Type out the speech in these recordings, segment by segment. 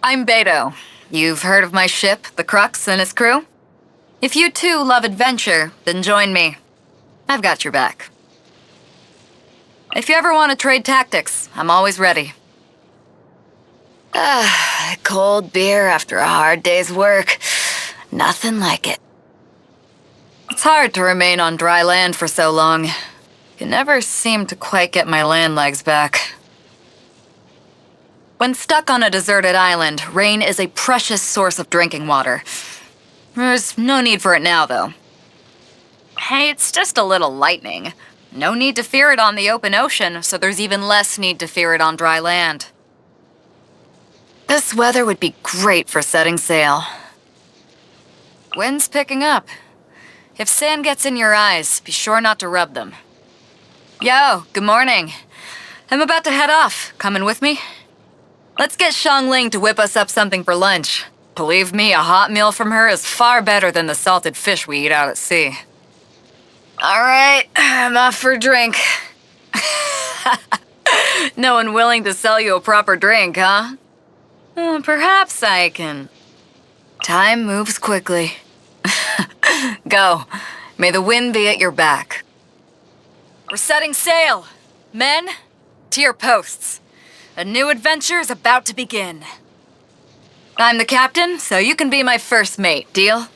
I'm Beidou. You've heard of my ship, the Crux, and its crew? If you too love adventure, then join me. I've got your back. If you ever want to trade tactics, I'm always ready. Cold beer after a hard day's work. Nothing like it. It's hard to remain on dry land for so long. Can never seem to quite get my land legs back. When stuck on a deserted island, rain is a precious source of drinking water. There's no need for it now, though. Hey, it's just a little lightning. No need to fear it on the open ocean, so there's even less need to fear it on dry land. This weather would be great for setting sail. Wind's picking up. If sand gets in your eyes, be sure not to rub them. Yo, good morning. I'm about to head off. Coming with me? Let's get Xiangling to whip us up something for lunch. Believe me, a hot meal from her is far better than the salted fish we eat out at sea. All right, I'm off for a drink. No one willing to sell you a proper drink, huh? Perhaps I can. Time moves quickly. Go. May the wind be at your back. We're setting sail. Men, to your posts. A new adventure is about to begin. I'm the captain, so you can be my first mate, deal?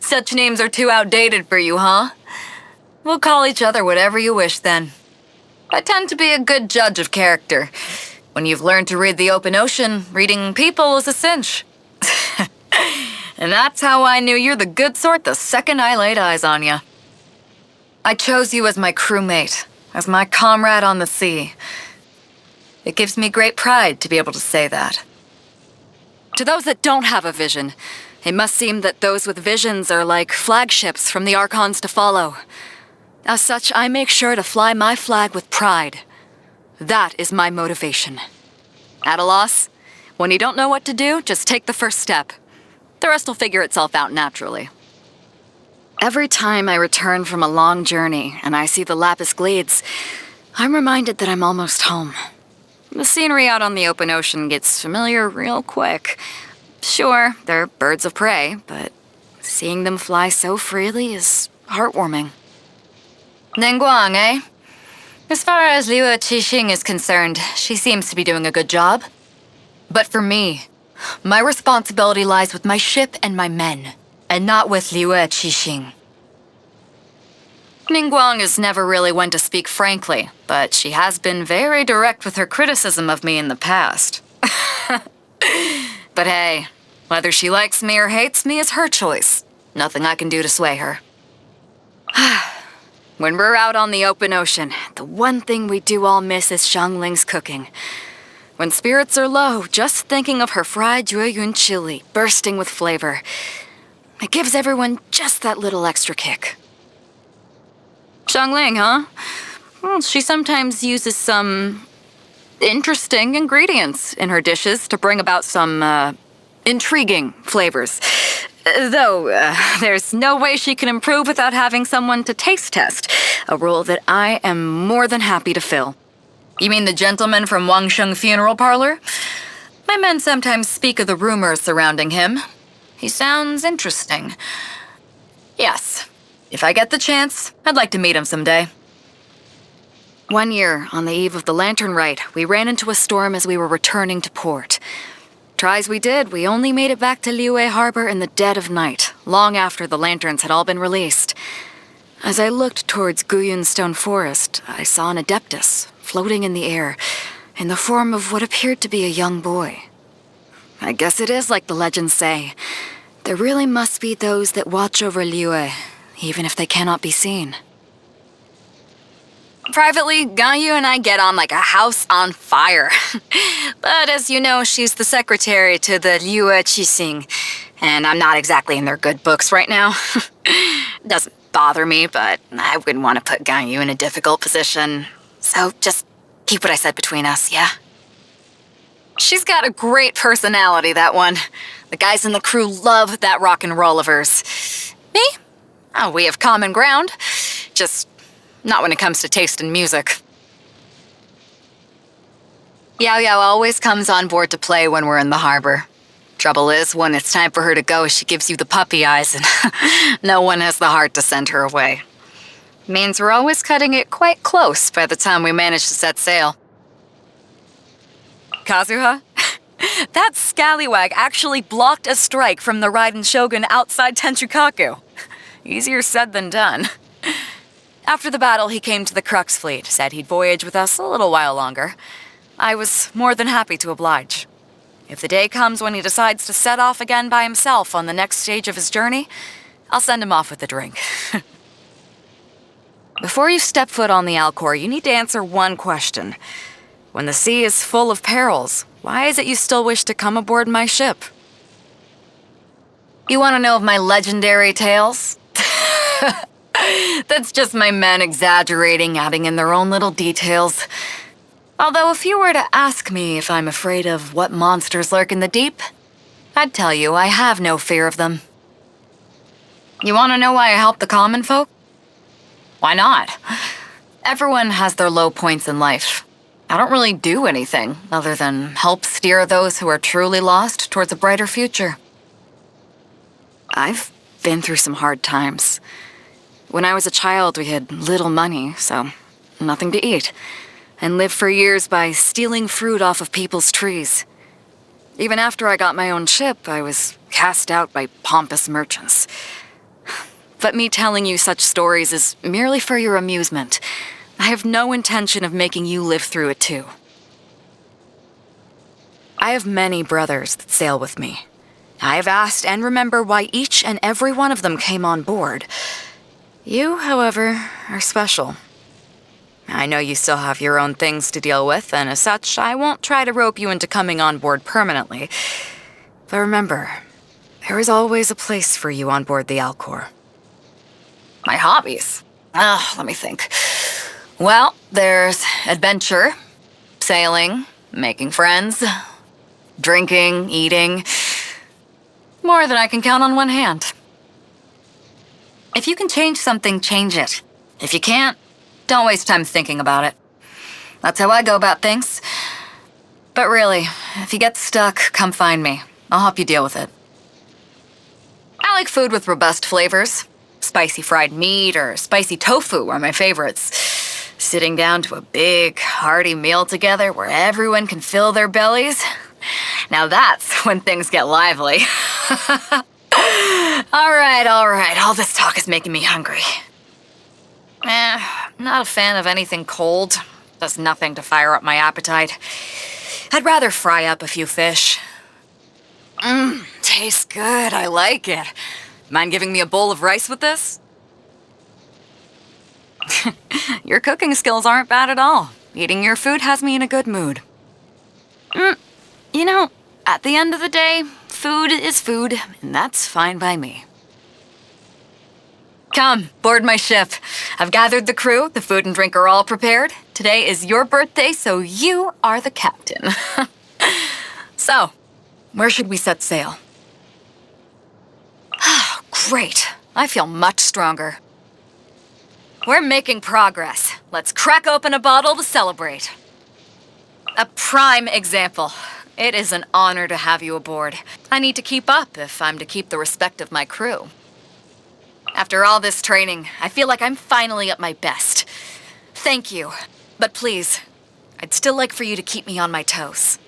Such names are too outdated for you, huh? We'll call each other whatever you wish, then. I tend to be a good judge of character. When you've learned to read the open ocean, reading people is a cinch. And that's how I knew you're the good sort the second I laid eyes on you. I chose you as my crewmate, as my comrade on the sea. It gives me great pride to be able to say that. To those that don't have a vision, it must seem that those with visions are like flagships from the Archons to follow. As such, I make sure to fly my flag with pride. That is my motivation. At a loss? When you don't know what to do, just take the first step. The rest will figure itself out naturally. Every time I return from a long journey and I see the Lapis Glades, I'm reminded that I'm almost home. The scenery out on the open ocean gets familiar real quick. Sure, they're birds of prey, but seeing them fly so freely is heartwarming. Ningguang, eh? As far as Liu Qixing is concerned, she seems to be doing a good job. But for me, my responsibility lies with my ship and my men, and not with Liu Qixing. Ningguang is never really one to speak frankly, but she has been very direct with her criticism of me in the past. But hey, whether she likes me or hates me is her choice. Nothing I can do to sway her. When we're out on the open ocean, the one thing we do all miss is Xiangling's cooking. When spirits are low, just thinking of her fried Jueyun chili bursting with flavor, it gives everyone just that little extra kick. Xiangling, huh? Well, she sometimes uses some interesting ingredients in her dishes to bring about some intriguing flavors. Though, there's no way she can improve without having someone to taste test, a role that I am more than happy to fill. You mean the gentleman from Wangsheng Funeral Parlor? My men sometimes speak of the rumors surrounding him. He sounds interesting. Yes, if I get the chance, I'd like to meet him someday. One year, on the eve of the Lantern Rite, we ran into a storm as we were returning to port. Try as we did, we only made it back to Liyue Harbor in the dead of night, long after the lanterns had all been released. As I looked towards Guyun Stone Forest, I saw an Adeptus floating in the air, in the form of what appeared to be a young boy. I guess it is like the legends say. There really must be those that watch over Liyue, even if they cannot be seen. Privately, Ganyu and I get on like a house on fire. But as you know, she's the secretary to the Liu Qixing, and I'm not exactly in their good books right now. Doesn't bother me, but I wouldn't want to put Ganyu in a difficult position. So just keep what I said between us, yeah? She's got a great personality, that one. The guys in the crew love that rock and roll of hers. Me? Oh, we have common ground. Just not when it comes to taste in music. Yao Yao always comes on board to play when we're in the harbor. Trouble is, when it's time for her to go, she gives you the puppy eyes, and no one has the heart to send her away. Means we're always cutting it quite close by the time we manage to set sail. Kazuha? That scallywag actually blocked a strike from the Raiden Shogun outside Tenchukaku. Easier said than done. After the battle, he came to the Crux fleet, said he'd voyage with us a little while longer. I was more than happy to oblige. If the day comes when he decides to set off again by himself on the next stage of his journey, I'll send him off with a drink. Before you step foot on the Alcor, you need to answer one question. When the sea is full of perils, why is it you still wish to come aboard my ship? You want to know of my legendary tales? That's just my men exaggerating, adding in their own little details. Although if you were to ask me if I'm afraid of what monsters lurk in the deep, I'd tell you I have no fear of them. You want to know why I help the common folk? Why not? Everyone has their low points in life. I don't really do anything other than help steer those who are truly lost towards a brighter future. I've been through some hard times. When I was a child, we had little money, so nothing to eat, and lived for years by stealing fruit off of people's trees. Even after I got my own ship, I was cast out by pompous merchants. But me telling you such stories is merely for your amusement. I have no intention of making you live through it too. I have many brothers that sail with me. I have asked and remember why each and every one of them came on board. You, however, are special. I know you still have your own things to deal with, and as such, I won't try to rope you into coming on board permanently. But remember, there is always a place for you on board the Alcor. My hobbies? Let me think. Well, there's adventure, sailing, making friends, drinking, eating. More than I can count on one hand. If you can change something, change it. If you can't, don't waste time thinking about it. That's how I go about things. But really, if you get stuck, come find me. I'll help you deal with it. I like food with robust flavors. Spicy fried meat or spicy tofu are my favorites. Sitting down to a big, hearty meal together where everyone can fill their bellies. Now that's when things get lively. All right. All this talk is making me hungry. Not a fan of anything cold. Does nothing to fire up my appetite. I'd rather fry up a few fish. Tastes good. I like it. Mind giving me a bowl of rice with this? Your cooking skills aren't bad at all. Eating your food has me in a good mood. You know, at the end of the day, food is food, and that's fine by me. Come, board my ship. I've gathered the crew, the food and drink are all prepared. Today is your birthday, so you are the captain. So, where should we set sail? Great. I feel much stronger. We're making progress. Let's crack open a bottle to celebrate. A prime example. It is an honor to have you aboard. I need to keep up if I'm to keep the respect of my crew. After all this training, I feel like I'm finally at my best. Thank you. But please, I'd still like for you to keep me on my toes.